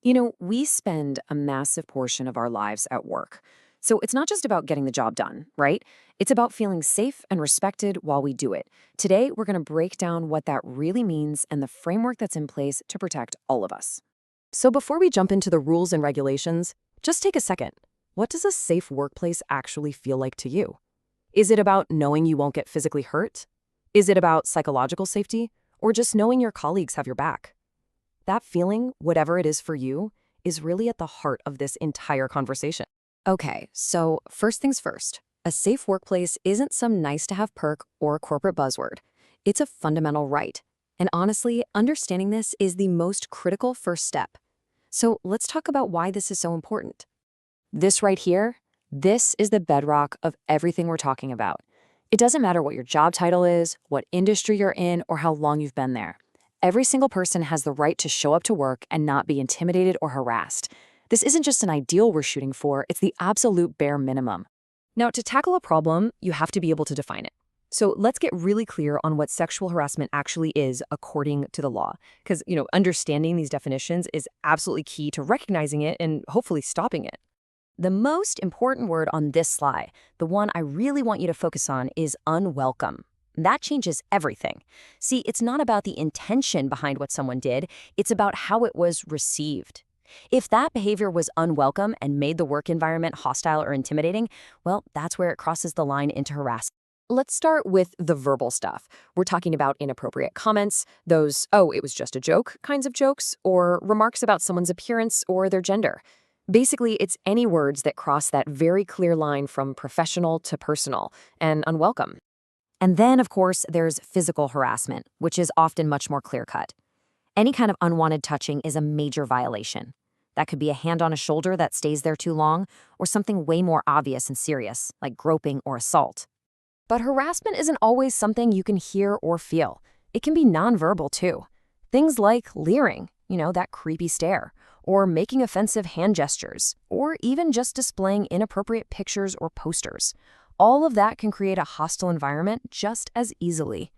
We spend a massive portion of our lives at work. So it's not just about getting the job done, right? It's about feeling safe and respected while we do it. Today, we're going to break down what that really means and the framework that's in place to protect all of us. So before we jump into the rules and regulations, just take a second. What does a safe workplace actually feel like to you? Is it about knowing you won't get physically hurt? Is it about psychological safety? Or just knowing your colleagues have your back? That feeling, whatever it is for you, is really at the heart of this entire conversation. Okay, so first things first. A safe workplace isn't some nice-to-have perk or corporate buzzword. It's a fundamental right. And honestly, understanding this is the most critical first step. So let's talk about why this is so important. This right here, this is the bedrock of everything we're talking about. It doesn't matter what your job title is, what industry you're in, or how long you've been there. Every single person has the right to show up to work and not be intimidated or harassed. This isn't just an ideal we're shooting for, it's the absolute bare minimum. Now, to tackle a problem, you have to be able to define it. So let's get really clear on what sexual harassment actually is according to the law. Because, understanding these definitions is absolutely key to recognizing it and hopefully stopping it. The most important word on this slide, the one I really want you to focus on, is unwelcome. That changes everything. See, it's not about the intention behind what someone did, it's about how it was received. If that behavior was unwelcome and made the work environment hostile or intimidating, well, that's where it crosses the line into harassment. Let's start with the verbal stuff. We're talking about inappropriate comments, those, oh, it was just a joke kinds of jokes, or remarks about someone's appearance or their gender. Basically, it's any words that cross that very clear line from professional to personal and unwelcome. And then, of course, there's physical harassment, which is often much more clear-cut. Any kind of unwanted touching is a major violation. That could be a hand on a shoulder that stays there too long, or something way more obvious and serious, like groping or assault. But harassment isn't always something you can hear or feel. It can be nonverbal, too. Things like leering, that creepy stare, or making offensive hand gestures, or even just displaying inappropriate pictures or posters. All of that can create a hostile environment just as easily.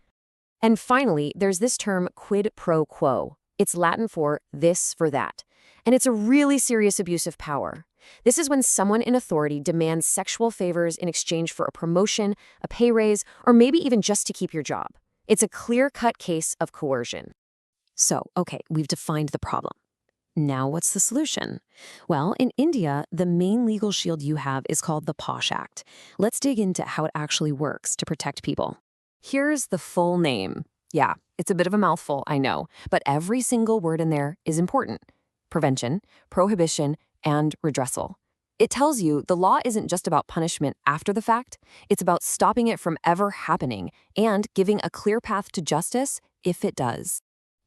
And finally, there's this term quid pro quo. It's Latin for this for that. And it's a really serious abuse of power. This is when someone in authority demands sexual favors in exchange for a promotion, a pay raise, or maybe even just to keep your job. It's a clear-cut case of coercion. So, okay, we've defined the problem. Now what's the solution? Well, in India, the main legal shield you have is called the POSH Act. Let's dig into how it actually works to protect people. Here's the full name. Yeah, it's a bit of a mouthful, I know, but every single word in there is important. Prevention, prohibition, and redressal. It tells you the law isn't just about punishment after the fact, it's about stopping it from ever happening and giving a clear path to justice if it does.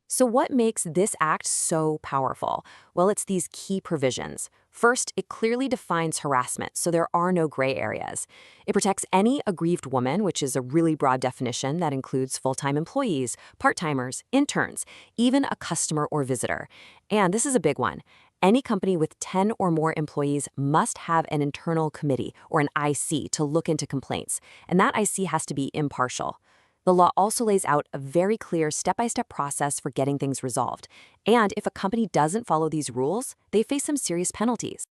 So what makes this act so powerful? Well, it's these key provisions. First, it clearly defines harassment, so there are no gray areas. It protects any aggrieved woman, which is a really broad definition that includes full-time employees, part-timers, interns, even a customer or visitor. And this is a big one. Any company with 10 or more employees must have an internal committee, or an IC, to look into complaints. And that IC has to be impartial. The law also lays out a very clear step-by-step process for getting things resolved. And if a company doesn't follow these rules, they face some serious penalties.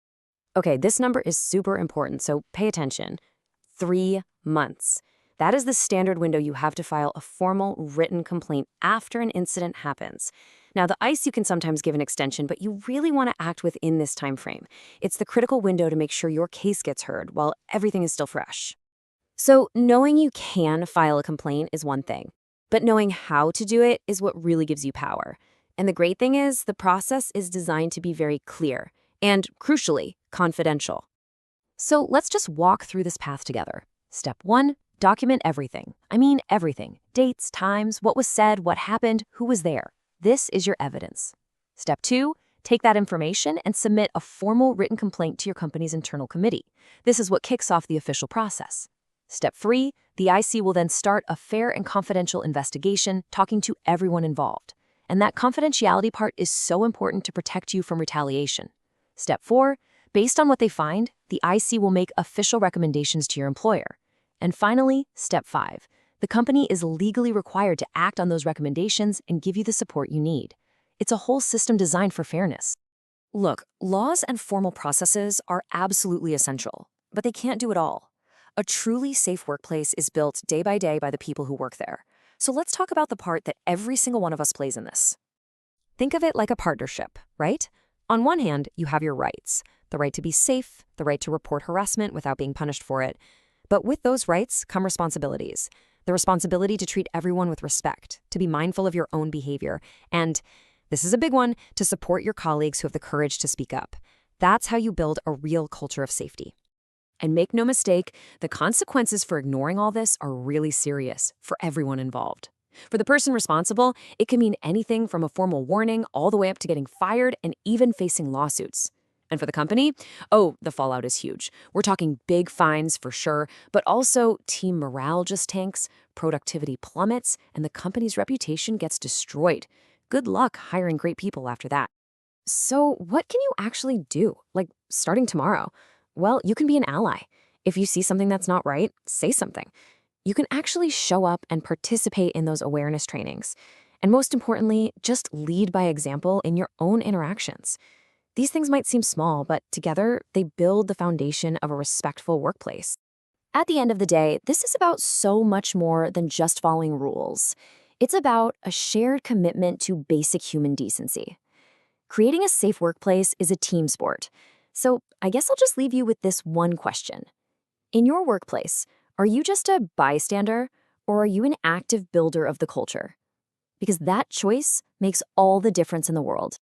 Okay, this number is super important, so pay attention. 3 months. That is the standard window you have to file a formal written complaint after an incident happens. Now, the ICE you can sometimes give an extension, but you really want to act within this time frame. It's the critical window to make sure your case gets heard while everything is still fresh. So knowing you can file a complaint is one thing, but knowing how to do it is what really gives you power. And the great thing is the process is designed to be very clear and, crucially, confidential. So let's just walk through this path together. Step 1, document everything. I mean everything. Dates, times, what was said, what happened, who was there. This is your evidence. Step 2, take that information and submit a formal written complaint to your company's internal committee. This is what kicks off the official process. Step 3, the IC will then start a fair and confidential investigation, talking to everyone involved. And that confidentiality part is so important to protect you from retaliation. Step 4, based on what they find, the IC will make official recommendations to your employer. And finally, Step 5, the company is legally required to act on those recommendations and give you the support you need. It's a whole system designed for fairness. Look, laws and formal processes are absolutely essential, but they can't do it all. A truly safe workplace is built day by the people who work there. So let's talk about the part that every single one of us plays in this. Think of it like a partnership, right? On one hand, you have your rights, the right to be safe, the right to report harassment without being punished for it. But with those rights come responsibilities. The responsibility to treat everyone with respect, to be mindful of your own behavior, and this is a big one, to support your colleagues who have the courage to speak up. That's how you build a real culture of safety. And make no mistake, the consequences for ignoring all this are really serious for everyone involved. For the person responsible, it can mean anything from a formal warning all the way up to getting fired and even facing lawsuits. And for the company, oh, the fallout is huge. We're talking big fines for sure, but also team morale just tanks, productivity plummets, and the company's reputation gets destroyed. Good luck hiring great people after that. So what can you actually do, like starting tomorrow? Well, you can be an ally. If you see something that's not right, say something. You can actually show up and participate in those awareness trainings. And most importantly, just lead by example in your own interactions. These things might seem small, but together they build the foundation of a respectful workplace. At the end of the day, this is about so much more than just following rules. It's about a shared commitment to basic human decency. Creating a safe workplace is a team sport. So I guess I'll just leave you with this one question. In your workplace, are you just a bystander or are you an active builder of the culture? Because that choice makes all the difference in the world.